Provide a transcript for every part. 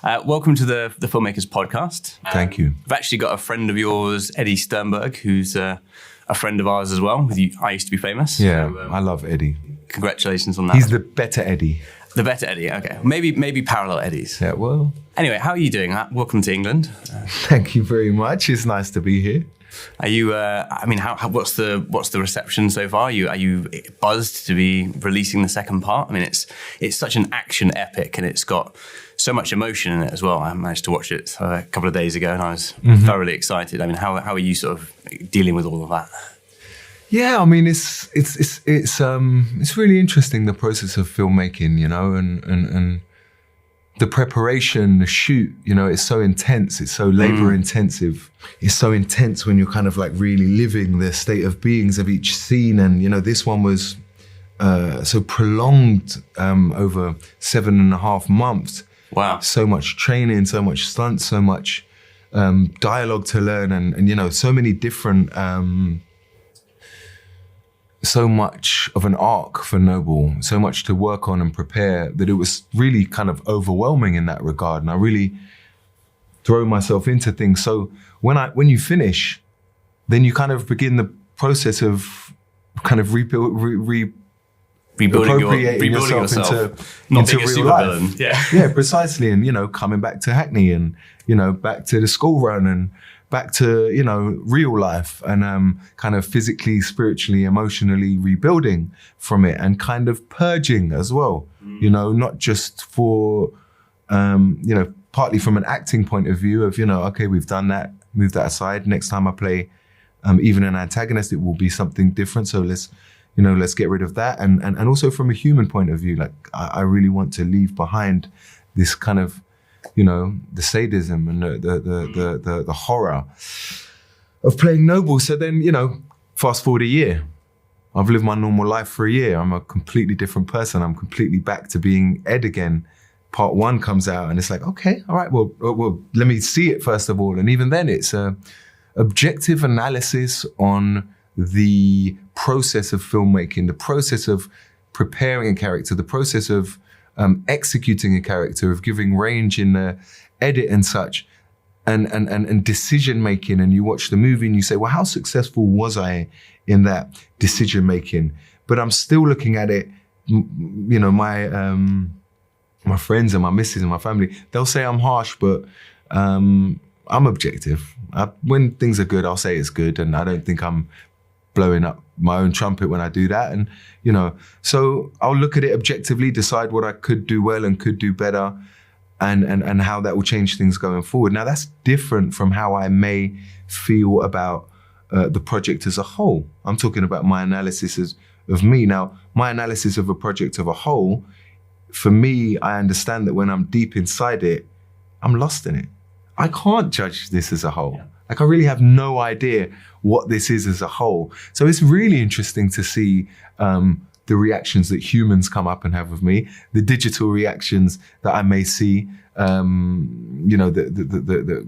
Welcome to the Filmmakers Podcast. Thank you. I've actually got a friend of yours, Eddie Sternberg, who's a friend of ours as well. With you, I Used to Be Famous. Yeah, so, I love Eddie. Congratulations on that. He's the better Eddie. The better Eddie, okay. Maybe parallel Eddies. Yeah, well. Anyway, how are you doing? Welcome to England. Thank you very much. It's nice to be here. Are you? What's the reception so far? Are you buzzed to be releasing the second part? I mean, it's such an action epic, and it's got so much emotion in it as well. I managed to watch it a couple of days ago, and I was thoroughly excited. I mean, how are you sort of dealing with all of that? Yeah, I mean, it's really interesting, the process of filmmaking, you know, and the preparation, the shoot, you know, it's so intense. It's so labor intensive. It's so intense when you're kind of like really living the state of beings of each scene. And, you know, this one was so prolonged over 7.5 months. Wow. So much training, so much stunts, so much dialogue to learn and, you know, so many different... so much of an arc for Noble, so much to work on and prepare, that it was really kind of overwhelming in that regard. And I really throw myself into things. So when you finish, then you kind of begin the process of kind of rebuilding yourself into real life. Yeah, precisely. And, you know, coming back to Hackney and, you know, back to the school run and back to, you know, real life and kind of physically, spiritually, emotionally rebuilding from it and kind of purging as well, you know, not just for, you know, partly from an acting point of view of, you know, okay, we've done that, move that aside. Next time I play even an antagonist, it will be something different. So let's get rid of that. And also from a human point of view, like I really want to leave behind this kind of, you know, the sadism and the horror of playing Noble. So then, you know, fast forward a year. I've lived my normal life for a year. I'm a completely different person. I'm completely back to being Ed again. Part 1 comes out and it's like, okay, all right, well, let me see it first of all. And even then it's a objective analysis on the process of filmmaking, the process of preparing a character, the process of executing a character, of giving range in the edit and such, and decision making. And you watch the movie and you say, well, how successful was I in that decision making? But I'm still looking at it, you know, my friends and my missus and my family, they'll say I'm harsh, but I'm objective. When things are good, I'll say it's good, and I don't think I'm blowing up my own trumpet when I do that. And, you know, so I'll look at it objectively, decide what I could do well and could do better, and how that will change things going forward. Now, that's different from how I may feel about the project as a whole. I'm talking about my analysis of me. Now, my analysis of a project of a whole, for me, I understand that when I'm deep inside it, I'm lost in it. I can't judge this as a whole. Yeah. Like, I really have no idea what this is as a whole. So it's really interesting to see the reactions that humans come up and have with me, the digital reactions that I may see, you know, that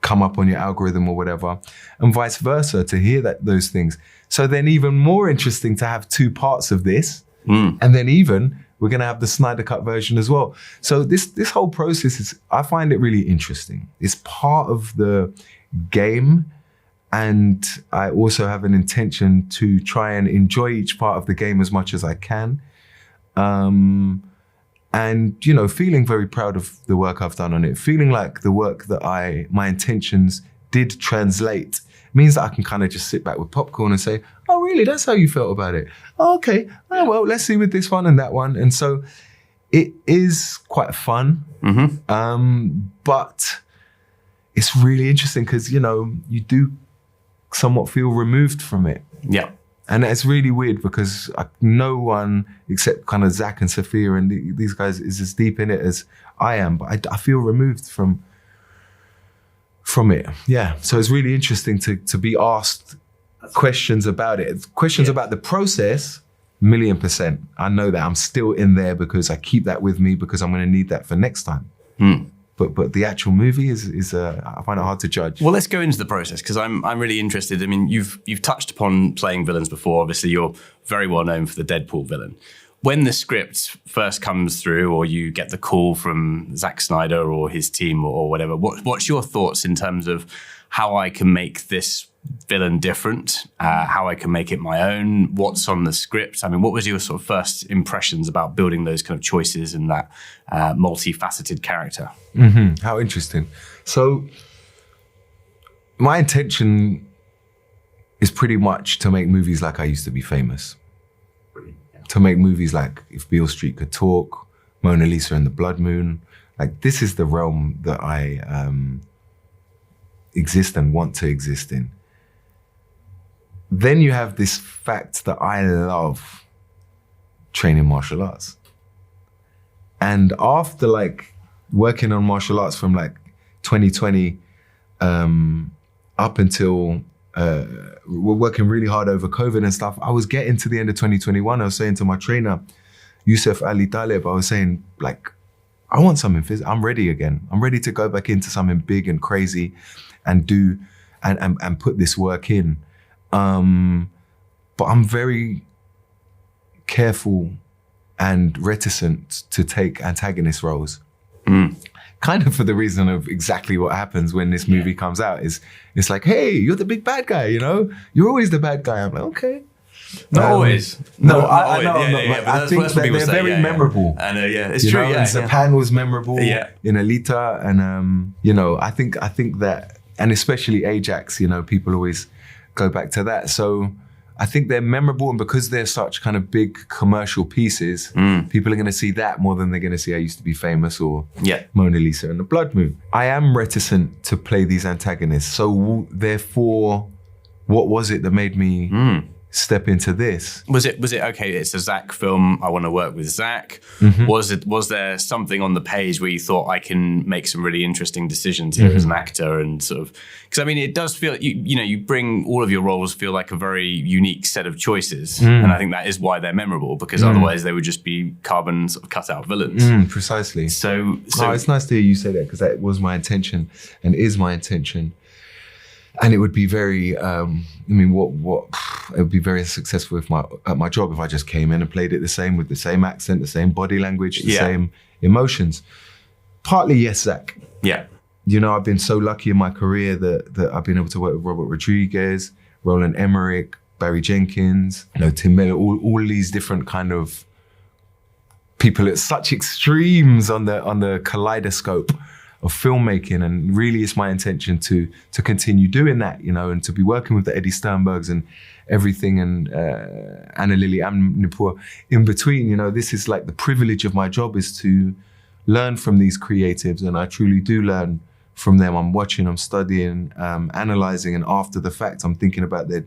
come up on your algorithm or whatever, and vice versa, to hear those things. So then even more interesting to have 2 parts of this, and then even we're going to have the Snyder Cut version as well. So this whole process I find it really interesting. It's part of the game, and I also have an intention to try and enjoy each part of the game as much as I can, and, you know, feeling very proud of the work I've done on it, feeling like the work that my intentions did translate. It means that I can kind of just sit back with popcorn and say, oh, really, that's how you felt about it? Oh, okay, oh, well, let's see with this one and that one. And so it is quite fun, but it's really interesting because, you know, you do somewhat feel removed from it. Yeah. And it's really weird because no one except kind of Zack and Sophia and these guys is as deep in it as I am, but I feel removed from it. Yeah. So it's really interesting to be asked questions about it. Questions about the process, 1,000,000%. I know that I'm still in there because I keep that with me because I'm going to need that for next time. But the actual movie is I find it hard to judge. Well, let's go into the process because I'm really interested. I mean, you've touched upon playing villains before. Obviously, you're very well known for the Deadpool villain. when the script first comes through, or you get the call from Zack Snyder or his team or whatever, what's your thoughts in terms of how I can make this villain different, how I can make it my own, what's on the script? I mean, what was your sort of first impressions about building those kind of choices and that multifaceted character? Mm-hmm. How interesting. So my intention is pretty much to make movies like I Used to Be Famous. To make movies like If Beale Street Could Talk, Mona Lisa and the Blood Moon. Like, this is the realm that I exist and want to exist in. Then you have this fact that I love training martial arts. And after like working on martial arts from like 2020 up until we're working really hard over COVID and stuff, I was getting to the end of 2021. I was saying to my trainer, Yusuf Ali Talib, I was saying, like, I want something physical. I'm ready again. I'm ready to go back into something big and crazy and do and put this work in. But I'm very careful and reticent to take antagonist roles. Kind of for the reason of exactly what happens when this movie comes out. It's like, hey, you're the big bad guy, you know? You're always the bad guy. I'm like, okay. Not always. No, I know. I think that they're very memorable. And it's true. And Zapan was memorable in Alita. And, you know, I think that, and especially Ajax, you know, people always go back to that. So I think they're memorable, and because they're such kind of big commercial pieces, people are going to see that more than they're going to see I Used to Be Famous or Mona Lisa and the Blood Moon. I am reticent to play these antagonists. So therefore, what was it that made me step into this? Was it okay, it's a Zack film, I want to work with Zack? Was there something on the page where you thought, I can make some really interesting decisions here as an actor, and sort of, because I mean, it does feel, you know, you bring all of your roles feel like a very unique set of choices, and I think that is why they're memorable, because otherwise they would just be carbon sort of cut out villains. Precisely. So it's nice to hear you say that, because that was my intention and is my intention. And it would be very, it would be very successful at my job if I just came in and played it the same, with the same accent, the same body language, the same emotions. Partly, yes, Zack. Yeah. You know, I've been so lucky in my career that I've been able to work with Robert Rodriguez, Roland Emmerich, Barry Jenkins, you know, Tim Miller, all these different kind of people at such extremes on the kaleidoscope of filmmaking. And really it's my intention to continue doing that, you know, and to be working with the Eddie Sternbergs and everything, and Anna Lily Amnipur in between. You know, this is like the privilege of my job, is to learn from these creatives, and I truly do learn from them. I'm watching, I'm studying, analyzing, and after the fact, I'm thinking about the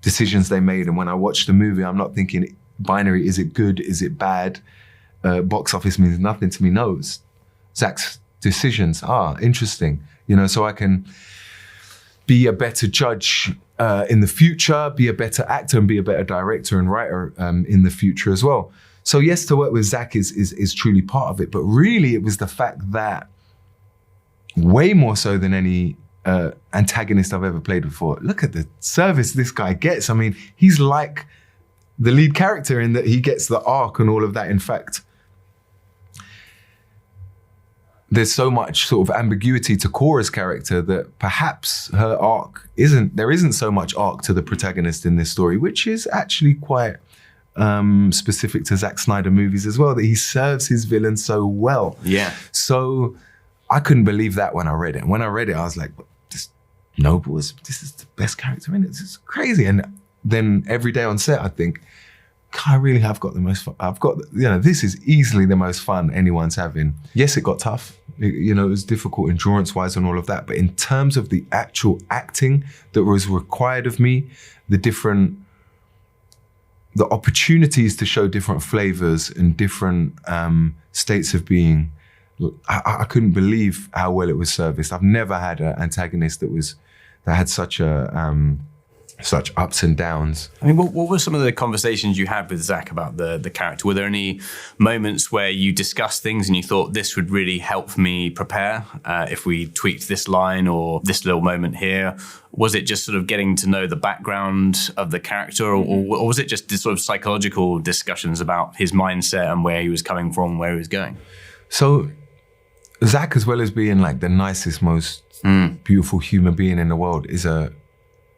decisions they made. And when I watch the movie, I'm not thinking binary, is it good, is it bad? Box office means nothing to me. No, Zack's decisions are interesting, you know, so I can be a better judge in the future, be a better actor, and be a better director and writer in the future as well. So yes, to work with Zack is truly part of it, but really it was the fact that, way more so than any antagonist I've ever played before, look at the service this guy gets. I mean, he's like the lead character in that he gets the arc and all of that. In fact, there's so much sort of ambiguity to Cora's character that perhaps her arc there isn't so much arc to the protagonist in this story, which is actually quite specific to Zack Snyder movies as well, that he serves his villain so well. Yeah. So I couldn't believe that when I read it. And when I read it, I was like, this is the best character in it. This is crazy. And then every day on set, I think, I really have got the most fun. This is easily the most fun anyone's having. Yes, it got tough. It was difficult endurance-wise and all of that. But in terms of the actual acting that was required of me, the opportunities to show different flavors and different states of being, I couldn't believe how well it was serviced. I've never had an antagonist that had such a such ups and downs. I mean, what were some of the conversations you had with Zack about the character? Were there any moments where you discussed things and you thought this would really help me prepare if we tweaked this line or this little moment here? Was it just sort of getting to know the background of the character, or was it just this sort of psychological discussions about his mindset and where he was coming from, where he was going? So Zack, as well as being like the nicest, most beautiful human being in the world, is a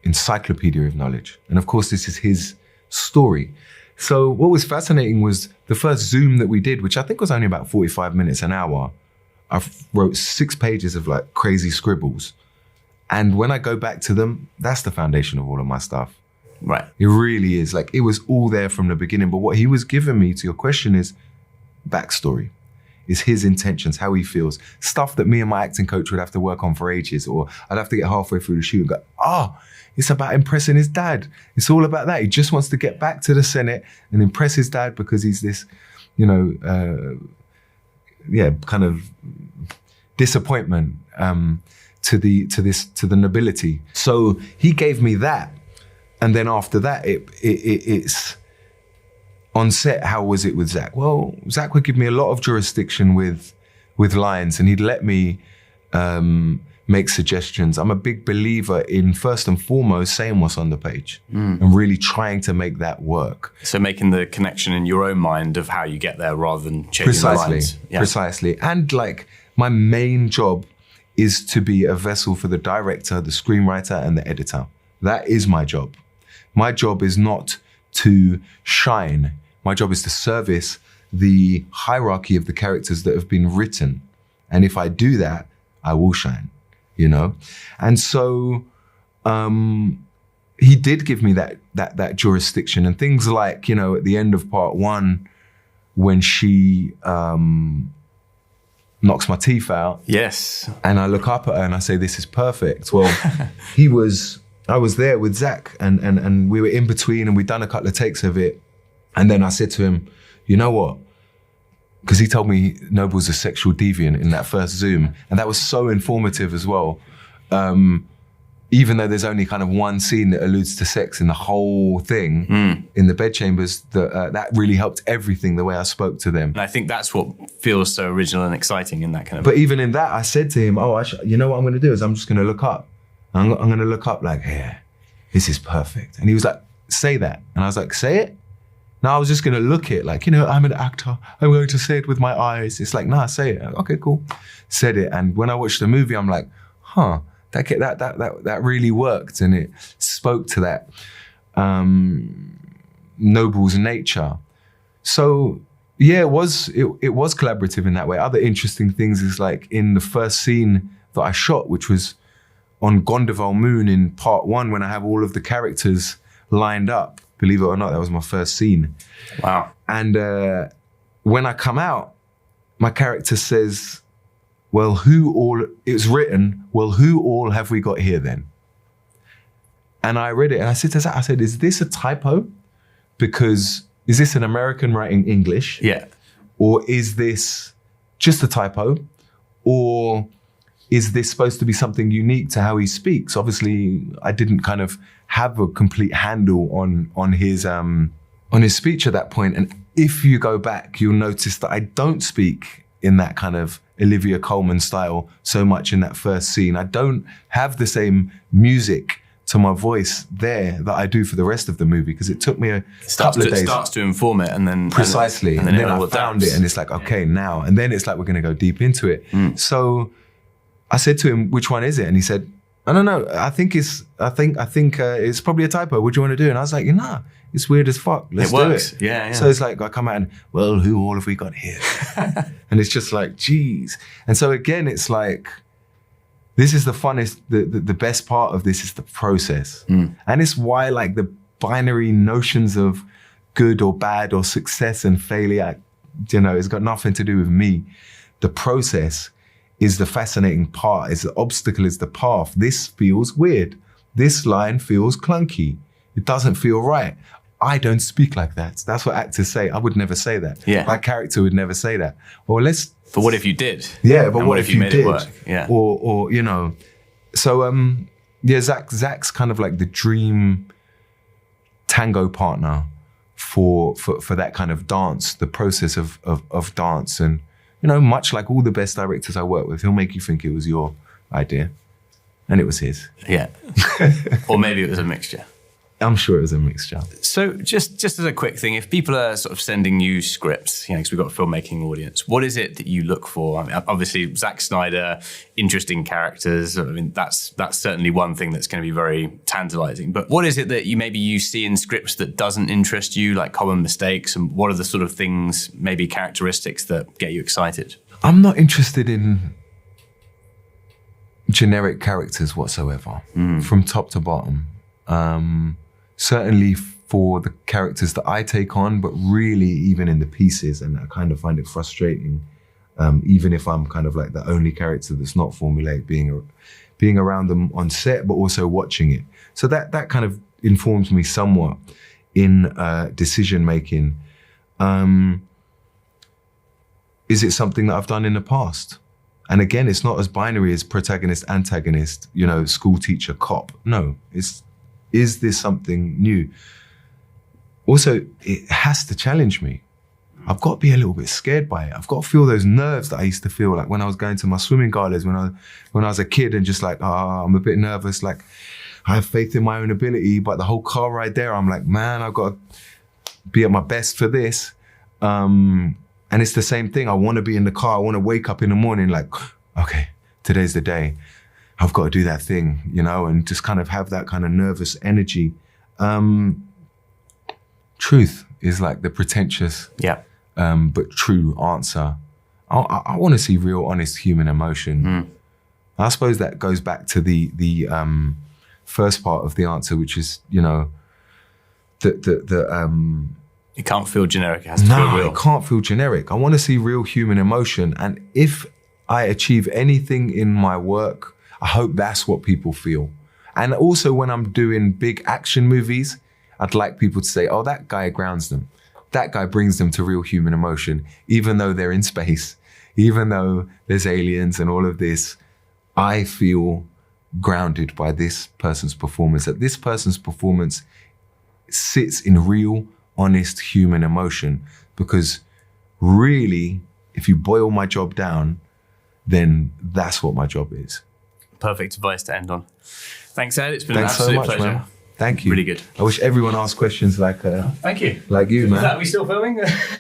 encyclopedia of knowledge. And of course, this is his story. So what was fascinating was the first Zoom that we did, which I think was only about 45 minutes, an hour. I wrote 6 pages of like crazy scribbles. And when I go back to them, that's the foundation of all of my stuff. Right. It really is. Like, it was all there from the beginning. But what he was giving me, to your question, is backstory. Is his intentions, how he feels. Stuff that me and my acting coach would have to work on for ages, or I'd have to get halfway through the shoot and go, it's about impressing his dad. It's all about that. He just wants to get back to the Senate and impress his dad because he's this, kind of disappointment to the nobility. So he gave me that. And then after that, it's on set. How was it with Zack? Well, Zack would give me a lot of jurisdiction with lines, and he'd let me make suggestions. I'm a big believer in, first and foremost, saying what's on the page and really trying to make that work. So making the connection in your own mind of how you get there rather than changing the lines. Yeah. Precisely. And like, my main job is to be a vessel for the director, the screenwriter, and the editor. That is my job. My job is not to shine. My job is to service the hierarchy of the characters that have been written. And if I do that, I will shine, And so he did give me that jurisdiction, and things like, at the end of part 1, when she knocks my teeth out. Yes. And I look up at her and I say, this is perfect. Well, I was there with Zack and we were in between, and we'd done a couple of takes of it. And then I said to him, you know what? Because he told me Noble's a sexual deviant in that first Zoom. And that was so informative as well. Even though there's only kind of one scene that alludes to sex in the whole thing, in the bedchambers, that really helped everything, the way I spoke to them. And I think that's what feels so original and exciting in that kind of... But even in that, I said to him, you know what I'm going to do is I'm just going to look up. I'm going to look up like, hey, this is perfect. And he was like, say that. And I was like, say it? No, I was just going to look it like, I'm an actor. I'm going to say it with my eyes. It's like, nah, say it. Okay, cool. Said it. And when I watched the movie, I'm like, that really worked. And it spoke to that Noble's nature. So yeah, it was collaborative in that way. Other interesting things is like in the first scene that I shot, which was on Gondoval Moon in part 1, when I have all of the characters lined up. Believe it or not, that was my first scene. Wow. And when I come out, my character says, well, who all have we got here then? And I read it and I said to Zack, is this a typo? Because is this an American writing English? Yeah. Or is this just a typo? Or is this supposed to be something unique to how he speaks? Obviously, I didn't kind of have a complete handle on his speech at that point. And if you go back, you'll notice that I don't speak in that kind of Olivia Colman style so much in that first scene. I don't have the same music to my voice there that I do for the rest of the movie, because it took me a couple of days. It starts to inform it, and then precisely, and then I found it, and it's like, okay, now, and then it's like we're going to go deep into it. So I said to him, which one is it? And he said, I don't know. I think it's probably a typo. What do you want to do? And I was like, nah, it's weird as fuck. Let's do it. Yeah. So it's like, I come out and, well, who all have we got here? And it's just like, geez. And so again, it's like, this is the funnest, the best part of this is the process. And it's why like the binary notions of good or bad or success and failure, it's got nothing to do with me. The process is the fascinating part, is the obstacle, is the path. This feels weird. This line feels clunky. It doesn't feel right. I don't speak like that. That's what actors say. I would never say that. Yeah. My character would never say that. Or But what if you did? Yeah, but what if you made did? It work? Yeah. Or So Zack's kind of like the dream tango partner for that kind of dance, the process of dance. And, you know, much like all the best directors I work with, he'll make you think it was your idea. And it was his. Yeah. Or maybe it was a mixture. I'm sure it was a mixture. So just as a quick thing, if people are sort of sending you scripts, you know, because we've got a filmmaking audience, what is it that you look for? I mean, obviously, Zack Snyder, interesting characters. I mean, that's certainly one thing that's going to be very tantalizing. But what is it that you see in scripts that doesn't interest you, like common mistakes? And what are the sort of things, maybe characteristics that get you excited? I'm not interested in generic characters whatsoever, from top to bottom. Certainly for the characters that I take on, but really even in the pieces, and I kind of find it frustrating, even if I'm kind of like the only character that's not formulaic, being around them on set, but also watching it. So that kind of informs me somewhat in decision making. Is it something that I've done in the past? And again, it's not as binary as protagonist, antagonist, you know, school teacher, cop. No, is this something new? Also, it has to challenge me. I've got to be a little bit scared by it. I've got to feel those nerves that I used to feel like when I was going to my swimming galas, when I was a kid, and just like, I'm a bit nervous. Like, I have faith in my own ability, but the whole car ride there, I'm like, man, I've got to be at my best for this. And it's the same thing. I want to be in the car. I want to wake up in the morning like, okay, today's the day. I've got to do that thing, you know, and just kind of have that kind of nervous energy. Truth is like the pretentious, but true answer. I want to see real, honest human emotion. I suppose that goes back to the first part of the answer, which is, you know, it can't feel generic. It has to feel real. No, it can't feel generic. I want to see real human emotion. And if I achieve anything in my work, I hope that's what people feel. And also when I'm doing big action movies, I'd like people to say, oh, that guy grounds them. That guy brings them to real human emotion, even though they're in space, even though there's aliens and all of this. I feel grounded by this person's performance, that this person's performance sits in real, honest human emotion. Because really, if you boil my job down, then that's what my job is. Perfect advice to end on. Thanks, Ed. It's been an absolute so much, pleasure. Man. Thank you. Really good. I wish everyone asked questions like thank you. Like you, man. Are we still filming?